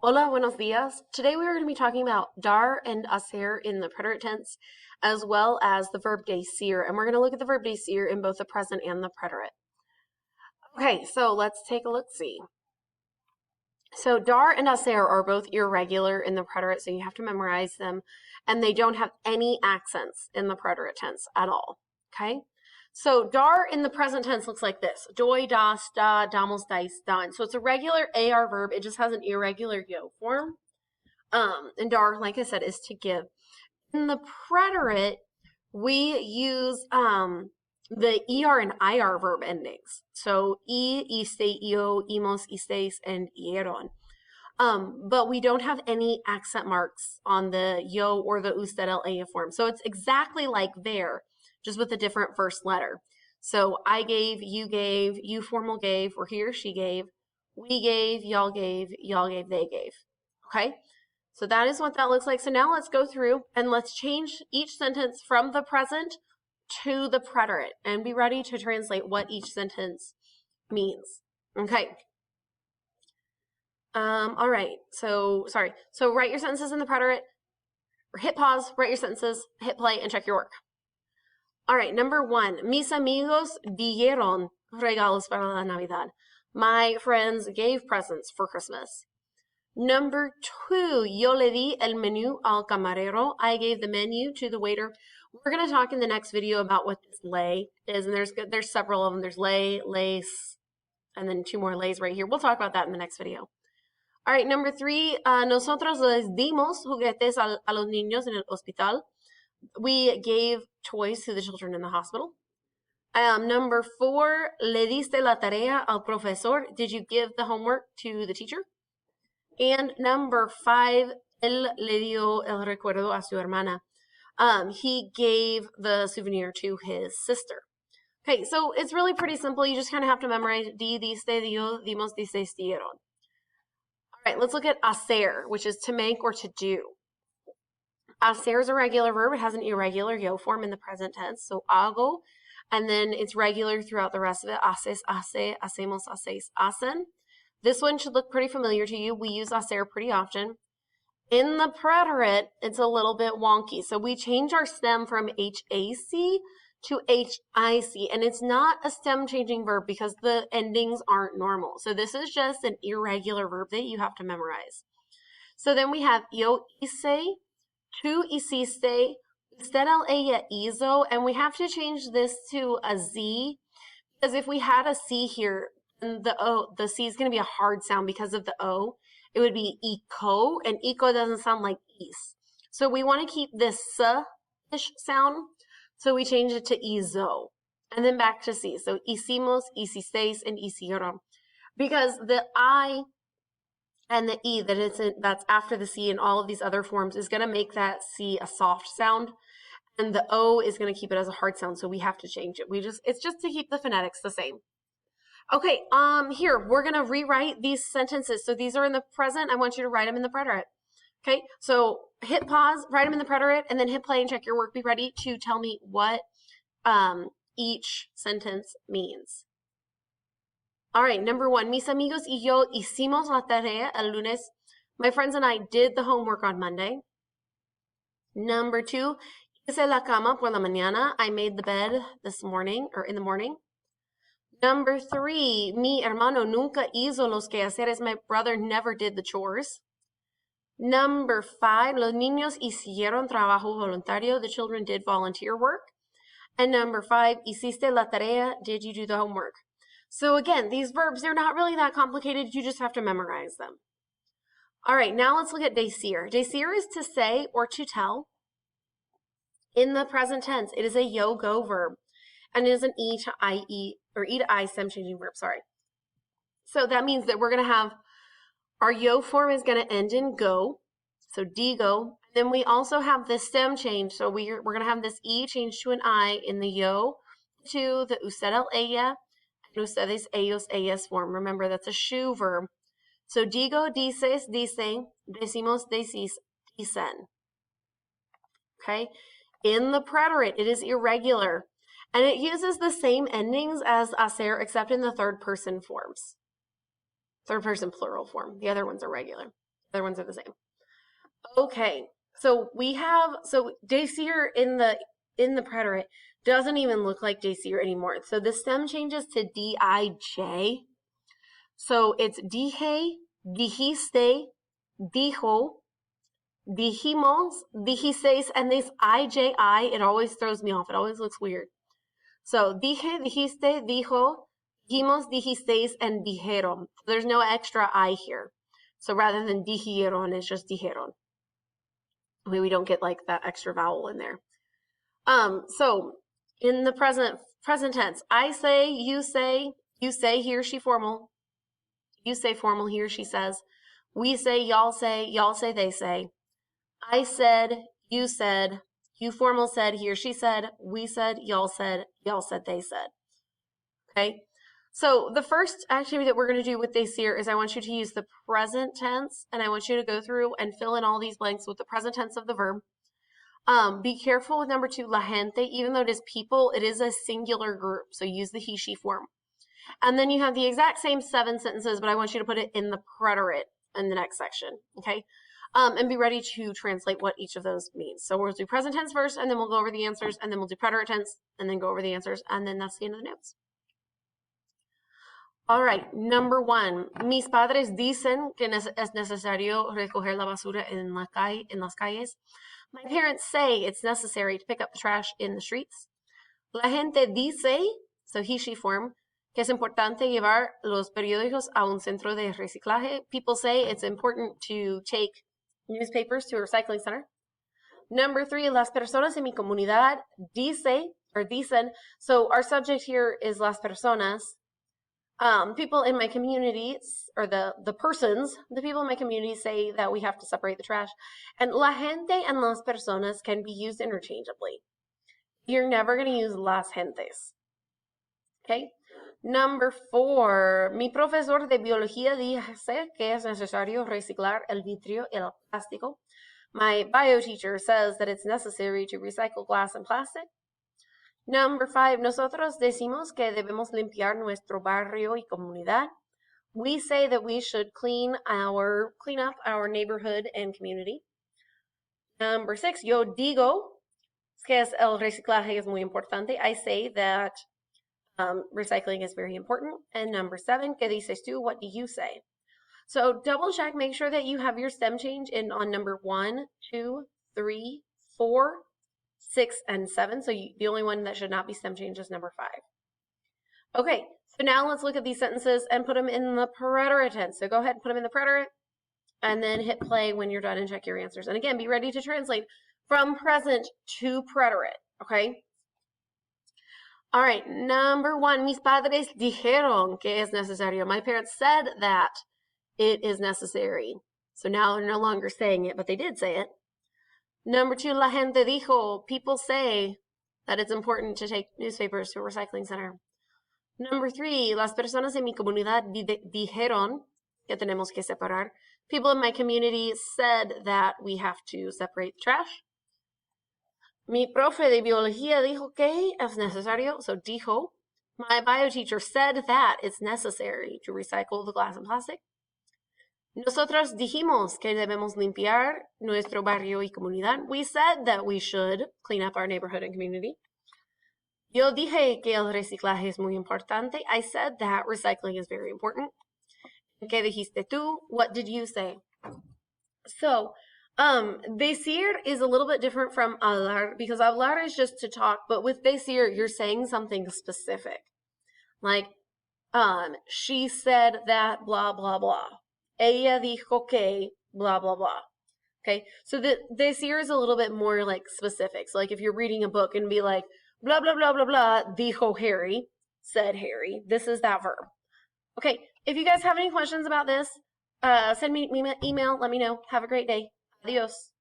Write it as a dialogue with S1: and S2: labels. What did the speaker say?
S1: Hola, buenos dias. Today we are going to be talking about dar and hacer in the preterite tense, as well as the verb decir, and we're going to look at the verb decir in both the present and the preterite. Okay, so let's take a look-see. So dar and hacer are both irregular in the preterite, so you have to memorize them, and they don't have any accents in the preterite tense at all, okay? So dar in the present tense looks like this. Doy, das, da, damos, dais, dan. So it's a regular AR verb. It just has an irregular yo form. And dar, like I said, is to give. In the preterite, we use the ER and IR verb endings. So iste, io, imos, istes, and ieron. But we don't have any accent marks on the yo or the usted ella form. So it's exactly like there, just with a different first letter. So I gave, you formal gave, or he or she gave, we gave, y'all gave, they gave. Okay? So that is what that looks like. So now let's go through and let's change each sentence from the present to the preterite and be ready to translate what each sentence means. Okay. All right. So write your sentences in the preterite, or hit pause, write your sentences, hit play, and check your work. All right, number 1, mis amigos dieron regalos para la Navidad. My friends gave presents for Christmas. Number 2, yo le di el menú al camarero. I gave the menu to the waiter. We're going to talk in the next video about what this ley is, and there's several of them. There's ley, lace, and then 2 more lays right here. We'll talk about that in the next video. All right, number 3, nosotros les dimos juguetes a los niños en el hospital. We gave toys to the children in the hospital. Number 4, le diste la tarea al profesor. Did you give the homework to the teacher? And number 5, él le dio el recuerdo a su hermana. He gave the souvenir to his sister. Okay, so it's really pretty simple. You just kind of have to memorize di, diste, dio, dimos, distes, dieron. All right, let's look at hacer, which is to make or to do. Hacer is a regular verb. It has an irregular yo form in the present tense. So hago, and then it's regular throughout the rest of it. Haces, hace, hacemos, haces, hacen. This one should look pretty familiar to you. We use hacer pretty often. In the preterite, it's a little bit wonky. So we change our stem from HAC to HIC, and it's not a stem changing verb because the endings aren't normal. So this is just an irregular verb that you have to memorize. So then we have yo hice, tú hiciste, usted ella hizo, and we have to change this to a Z, because if we had a C here, the C is going to be a hard sound because of the O. It would be eco, and eco doesn't sound like is. So we want to keep this S-ish sound, so we change it to izo, and then back to C. So hicimos, hicisteis, and hicieron. Because the I and the E that's after the C in all of these other forms is going to make that C a soft sound, and the O is going to keep it as a hard sound, so we have to change it. It's just to keep the phonetics the same. Okay, here, we're going to rewrite these sentences. So these are in the present. I want you to write them in the preterite. Okay, so hit pause, write them in the preterite, and then hit play and check your work. Be ready to tell me what each sentence means. All right, number 1, mis amigos y yo hicimos la tarea el lunes. My friends and I did the homework on Monday. Number 2, hice la cama por la mañana. I made the bed this morning, or in the morning. Number 3, mi hermano nunca hizo los quehaceres. My brother never did the chores. Number 5, los niños hicieron trabajo voluntario. The children did volunteer work. And number 5, hiciste la tarea. Did you do the homework? So again, these verbs, they're not really that complicated. You just have to memorize them. All right, now let's look at decir. Decir is to say or to tell. In the present tense, it is a yo-go verb. And it is an E to I-E, or E to I stem changing verb, sorry. So that means that we're going to have, our yo form is going to end in go, so digo. Then we also have this stem change, so we're going to have this E change to an I in the yo to the usted el ella, and ustedes ellos ellas form. Remember, that's a shoe verb. So digo, dices, dicen, decimos, decís, dicen. Okay? In the preterite, it is irregular. And it uses the same endings as hacer, except in the third person forms. Third person plural form. The other ones are regular. The other ones are the same. Okay, so we have, Decir in the preterite doesn't even look like Decir anymore. So the stem changes to dij. So it's dije, dijiste, dijo, dijimos, dijisteis, and this iji, it always throws me off. It always looks weird. So dije, dijiste, dijo, dijimos, dijisteis, and dijeron. There's no extra I here. So rather than dijeron, it's just dijeron. We don't get like that extra vowel in there. So in the present tense, I say, you say, he or she formal. You say formal, he or she says. We say, y'all say, they say. I said, you formal said, he or she said, we said, y'all said, they said. Okay? So the first activity that we're going to do with Decir is I want you to use the present tense, and I want you to go through and fill in all these blanks with the present tense of the verb. Be careful with number 2, la gente. Even though it is people, it is a singular group, so use the he, she form. And then you have the exact same 7 sentences, but I want you to put it in the preterite in the next section, okay? And be ready to translate what each of those means. So we'll do present tense first, and then we'll go over the answers, and then we'll do preterite tense, and then go over the answers, and then that's the end of the notes. All right, number 1. Mis padres dicen que es necesario recoger la basura en las calles. My parents say it's necessary to pick up the trash in the streets. La gente dice, so he, she form, que es importante llevar los periódicos a un centro de reciclaje. People say it's important to take newspapers to a recycling center. Number 3, las personas en mi comunidad dice, or dicen, so our subject here is las personas. People in my community, or the people in my community say that we have to separate the trash. And la gente and las personas can be used interchangeably. You're never going to use las gentes. Okay? Number 4, mi profesor de biología dice que es necesario reciclar el vidrio y el plástico. My bio teacher says that it's necessary to recycle glass and plastic. Number 5, nosotros decimos que debemos limpiar nuestro barrio y comunidad. We say that we should clean up our neighborhood and community. Number 6, yo digo que el reciclaje es muy importante. I say that recycling is very important. And number 7, ¿qué dices tú? What do you say? So double check, make sure that you have your stem change in on number 1, 2, 3, 4, 6, and 7. So the only one that should not be stem change is number 5. Okay, so now let's look at these sentences and put them in the preterite tense. So go ahead and put them in the preterite, and then hit play when you're done and check your answers. And again, be ready to translate from present to preterite, okay? All right, number 1, mis padres dijeron que es necesario. My parents said that it is necessary. So now they're no longer saying it, but they did say it. Number 2, la gente dijo, people say that it's important to take newspapers to a recycling center. Number 3, las personas en mi comunidad dijeron que tenemos que separar. People in my community said that we have to separate the trash. Mi profe de biología dijo que es necesario, so dijo. My bio teacher said that it's necessary to recycle the glass and plastic. Nosotros dijimos que debemos limpiar nuestro barrio y comunidad. We said that we should clean up our neighborhood and community. Yo dije que el reciclaje es muy importante. I said that recycling is very important. ¿Qué dijiste tú? What did you say? So, decir is a little bit different from hablar, because hablar is just to talk, but with decir, you're saying something specific. Like, she said that blah, blah, blah. Ella dijo que blah, blah, blah. Okay, so the decir is a little bit more like specifics. Like if you're reading a book and be like, blah, blah, blah, blah, blah, dijo Harry, said Harry. This is that verb. Okay, if you guys have any questions about this, send me an email, let me know. Have a great day. Adios.